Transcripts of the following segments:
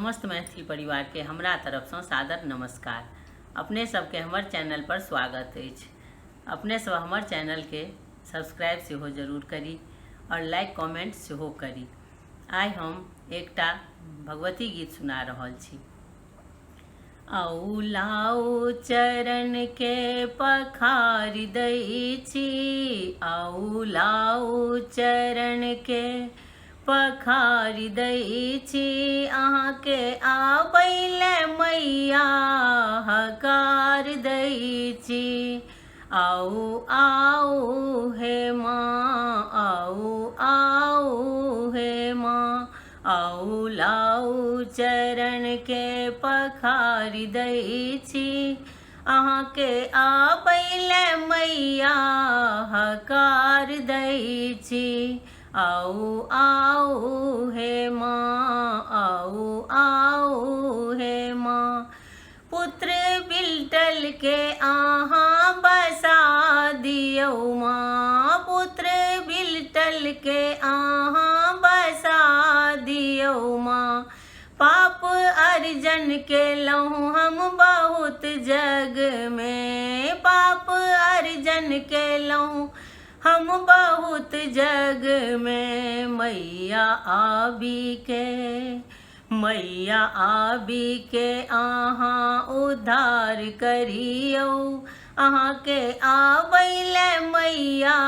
समस्त मैथिली परिवार के हमरा तरफ से सादर नमस्कार। अपने सबके हमर चैनल पर स्वागत अछि। अपने सब हमर चैनल के सब्सक्राइब सेहो जरूर करी और लाइक कमेंट सेहो करी। आइ हम एकटा भगवती गीत सुना रहल छी। आउ लाउ चरण के पखारि दै छी, आउ लाउ चरण के पखारि दै छी, अहाँके आबैले मैया हकार दै छी। आउ आउ हे माँ, आउ आउ हे माँ, आउ लाउ चरण के पखारि दै छी, अहाँके आबैले मैया हकार दै छी। आउ आउ हे माँ, आउ आउ हे माँ, पुत्र बिलटल के अहाँ बसा दियौ माँ, पुत्र बिलटल के अहाँ बसा दियौ माँ। पाप अर्जन केलहुँ हम बहुत जग में, पाप अर्जन केलहुँ हम बहुत जग में। मैया आबी के, मैया आबी के अहाँ उद्धार करियौ, अहाँके आबैले मैया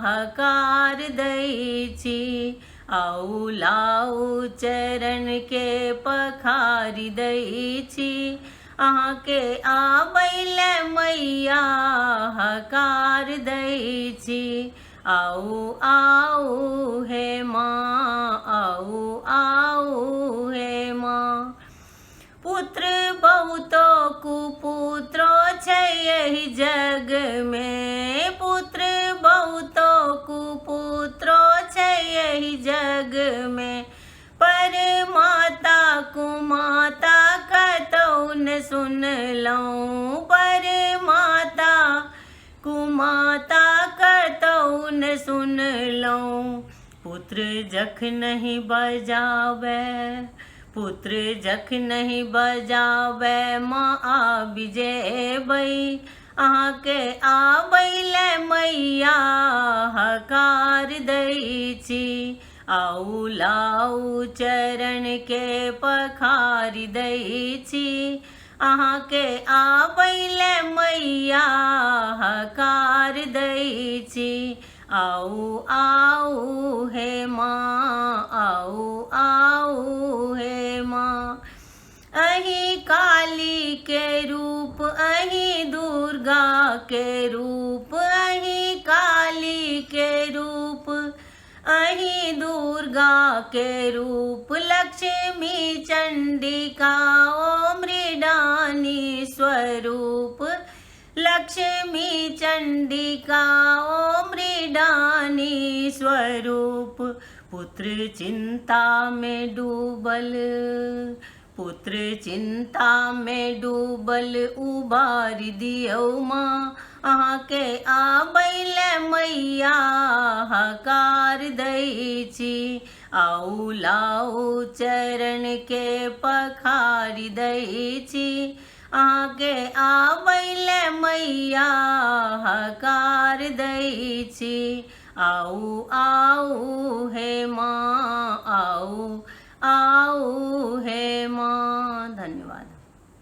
हकार दै छी। आउ लाउ चरण के पखारि दै छी, अहाँके आबैले मैया हकार दै छी। आउ आउ हे माँ, आउ आउ हे माँ, पुत्र बहुतो कुपुत्रो छै एहि जग में, पुत्र बहुतो कुपुत्रो छै एहि जग में। पर माता कुमाता कतौ न सुनलहुँ, पर माता कुमाता कतौ न सुनलहुँ। पुत्र जखनहि बजाबै, पुत्र जखनहि बजाबै माँ आबि जेबै, अहाँके आबैले मैया हकार दै छी। आउ लाउ चरण के पखारि दै छी, अहाँके आबैले मैया हकार दै छी। आउ आउ हे माँ, आउ आउ हे माँ, अहि काली के रूप, अहि दुर्गा के रूप, अहि काली के रूप, अहि दुर्गा के रूप। लक्ष्मी चंडिका ओ मृडानी स्वरूप, लक्ष्मी चंडिका ओ मृडानी स्वरूप। पुत्र चिंता में डूबल, पुत्र चिंता में डूबल उबारि दियौ माँ, अहाँके आबैले मैया हकार दै छी। आउ लाउ चरण के पखारि दै छी, अहाँके आबैले मैया हकार दै छी। आउ आउ हे माँ, आउ आउ हे